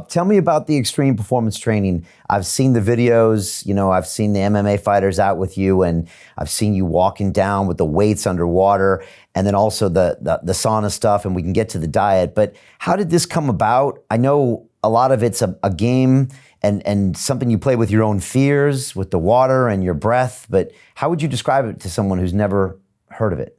Tell me about the extreme performance training. I've seen the videos, I've seen the MMA fighters out with you, and I've seen you walking down with the weights underwater, and then also the sauna stuff, and we can get to the diet. But how did this come about? I know a lot of it's a game and something you play with your own fears, with the water and your breath, but how would you describe it to someone who's never heard of it?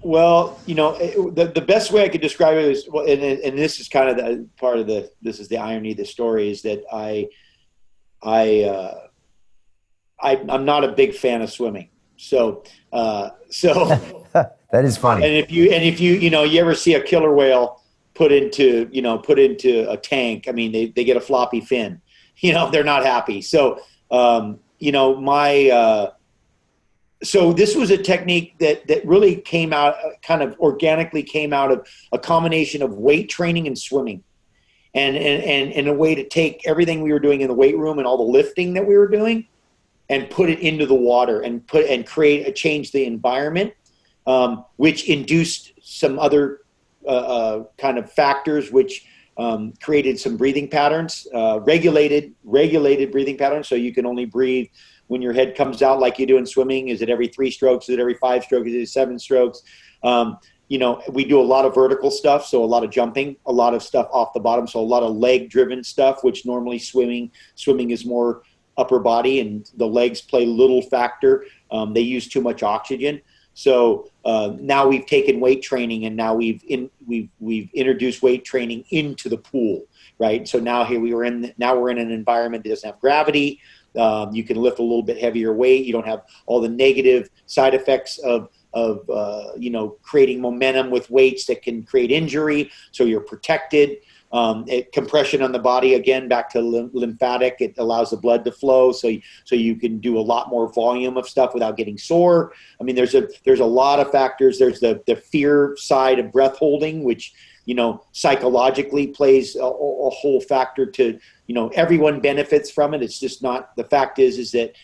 Well, the best way I could describe it is, well, and this is kind of the part of this is the irony of the story, is that I'm not a big fan of swimming. So That is funny. and if you you ever see a killer whale put into a tank, I mean, they get a floppy fin, they're not happy. So, so this was a technique that really came out, kind of organically came out of a combination of weight training and swimming, and a way to take everything we were doing in the weight room and all the lifting that we were doing and put it into the water and change the environment, which induced some other kind of factors, which created some breathing patterns, regulated breathing patterns. So you can only breathe when your head comes out like you do in swimming. Is it every 3 strokes? Is it every 5 strokes? Is it 7 strokes? We do a lot of vertical stuff, so a lot of jumping, a lot of stuff off the bottom, so a lot of leg-driven stuff, which normally swimming is more upper body, and the legs play little factor. They use too much oxygen. So now we've taken weight training, and now we've introduced weight training into the pool, right? So now we're in an environment that doesn't have gravity. You can lift a little bit heavier weight. You don't have all the negative side effects of creating momentum with weights that can create injury. So you're protected. Compression on the body, again, back to lymphatic. It allows the blood to flow, so you can do a lot more volume of stuff without getting sore. I mean, there's a lot of factors. There's the fear side of breath holding, which psychologically plays a whole factor to, everyone benefits from it. It's just not, the fact is that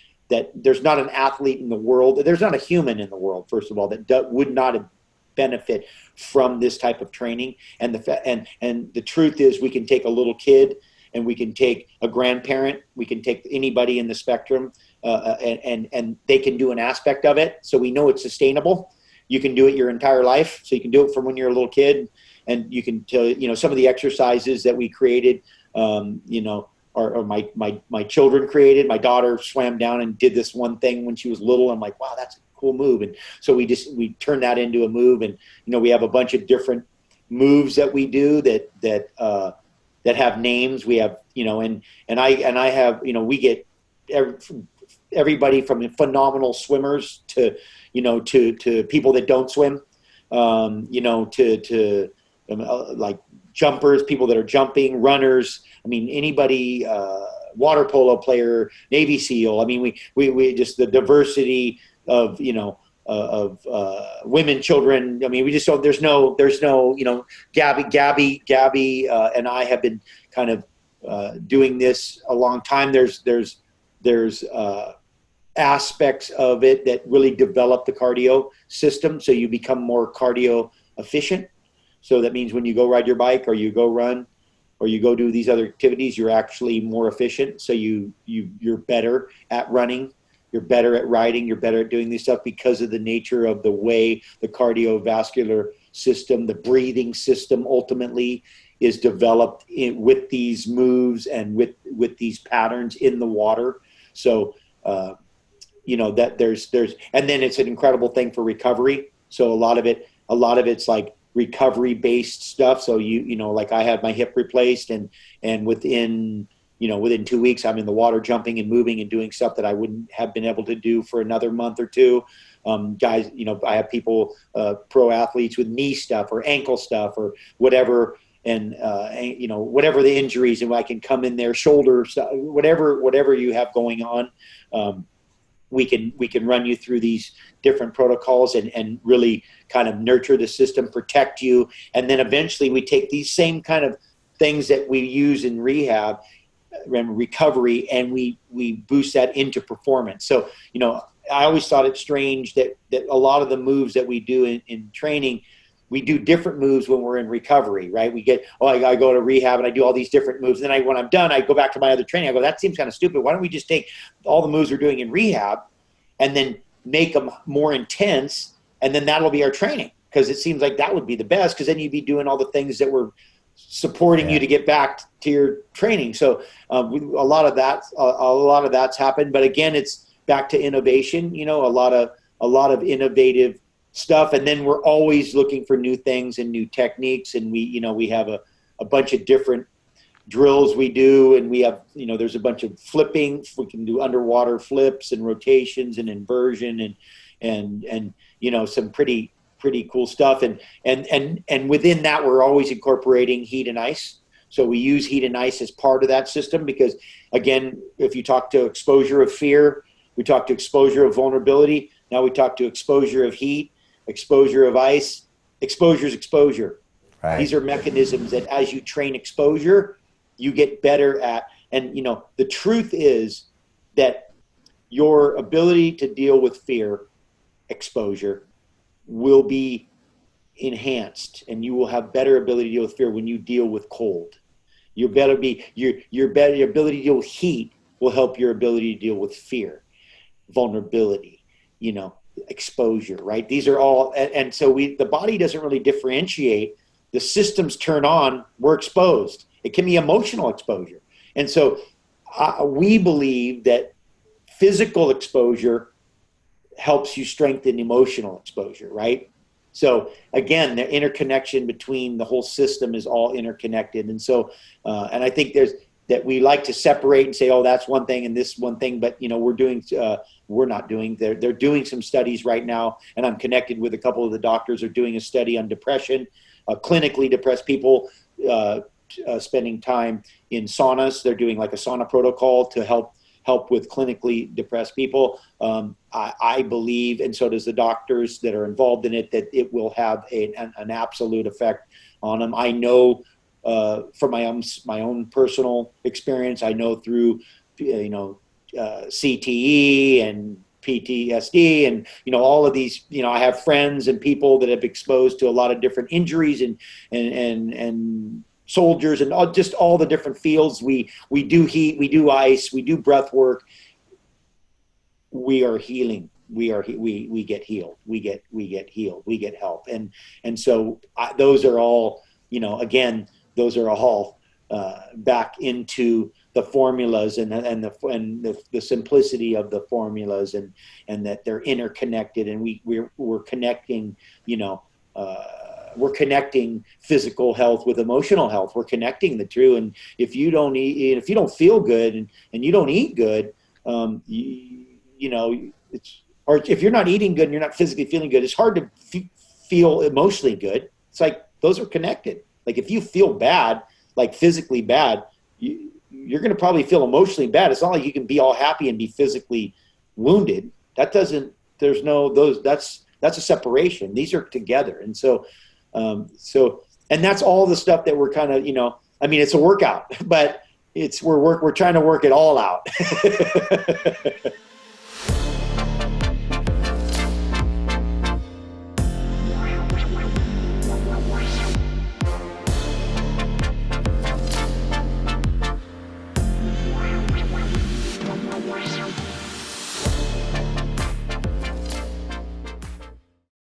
there's not an athlete in the world, there's not a human in the world, first of all, that would not benefit from this type of training. And the truth is, we can take a little kid, and we can take a grandparent, we can take anybody in the spectrum, and they can do an aspect of it. So we know it's sustainable. You can do it your entire life. So you can do it from when you're a little kid, and you can tell, some of the exercises that we created, or my children created. My daughter swam down and did this one thing when she was little. I'm like, wow, that's a cool move. And so we turned that into a move. And, we have a bunch of different moves that we do that have names. We have, and I have, we get everybody from phenomenal swimmers to people that don't swim, to like jumpers, people that are jumping, runners. I mean, anybody, water polo player, Navy SEAL. I mean, we just, the diversity of, women, children. I mean, we just don't, there's no, Gabby, and I have been kind of doing this a long time. There's aspects of it that really develop the cardio system. So you become more cardio efficient. So that means when you go ride your bike, or you go run, or you go do these other activities, you're actually more efficient. So you're better at running, you're better at riding, you're better at doing this stuff because of the nature of the way the cardiovascular system, the breathing system ultimately is developed with these moves and with these patterns in the water. So, that there's, and then it's an incredible thing for recovery. So a lot of it's like recovery based stuff. So like I had my hip replaced, and within 2 weeks, I'm in the water jumping and moving and doing stuff that I wouldn't have been able to do for another month or two. Guys, I have people, pro athletes with knee stuff or ankle stuff or whatever. And, whatever the injuries, and I can come in there, shoulder stuff, whatever you have going on. We can run you through these different protocols and really kind of nurture the system, protect you. And then eventually we take these same kind of things that we use in rehab and recovery, and we boost that into performance. So, I always thought it strange that a lot of the moves that we do in training, we do different moves when we're in recovery, right? I go to rehab and I do all these different moves. And then when I'm done, I go back to my other training. I go, that seems kind of stupid. Why don't we just take all the moves we're doing in rehab and then make them more intense, and then that'll be our training? Because it seems like that would be the best, because then you'd be doing all the things that were supporting you to get back to your training. So a lot of that's happened. But again, it's back to innovation. A lot of innovative stuff, and then we're always looking for new things and new techniques. And we have a bunch of different drills we do, and we have there's a bunch of flipping. We can do underwater flips and rotations and inversion and some pretty cool stuff. And within that, we're always incorporating heat and ice. So we use heat and ice as part of that system, because again, if you talk to exposure of fear, we talk to exposure of vulnerability. Now we talk to exposure of heat, exposure of ice. Exposure is exposure. Right. These are mechanisms that as you train exposure, you get better at. And the truth is that your ability to deal with fear, exposure, will be enhanced, and you will have better ability to deal with fear when you deal with cold. Your ability to deal with heat will help your ability to deal with fear, vulnerability, exposure, right? These are all, and so the body doesn't really differentiate. The systems turn on, we're exposed. It can be emotional exposure. And so we believe that physical exposure helps you strengthen emotional exposure, right? So again, the interconnection between the whole system is all interconnected. And so, and I think that we like to separate and say, oh, that's one thing and this one thing, but they're doing some studies right now, and I'm connected with a couple of the doctors are doing a study on depression, clinically depressed people, spending time in saunas. They're doing like a sauna protocol to help with clinically depressed people. I believe, and so does the doctors that are involved in it, that it will have an absolute effect on them. I know from my own personal experience, I know through CTE and PTSD and all of these, I have friends and people that have exposed to a lot of different injuries and soldiers and just all the different fields. We do heat, we do ice, we do breath work. We are healing. We get healed. We get healed. We get help. And so those are all, again, those are all back into the formulas and the simplicity of the formulas, and that they're interconnected, and we're connecting, we're connecting physical health with emotional health. We're connecting the two. And if you don't eat, if you don't feel good and you don't eat good, or if you're not eating good and you're not physically feeling good, it's hard to feel emotionally good. It's like those are connected. Like if you feel bad, like physically bad, you're going to probably feel emotionally bad. It's not like you can be all happy and be physically wounded. That's a separation. These are together. And so, and that's all the stuff that we're kind of, it's a workout, but we're trying to work it all out.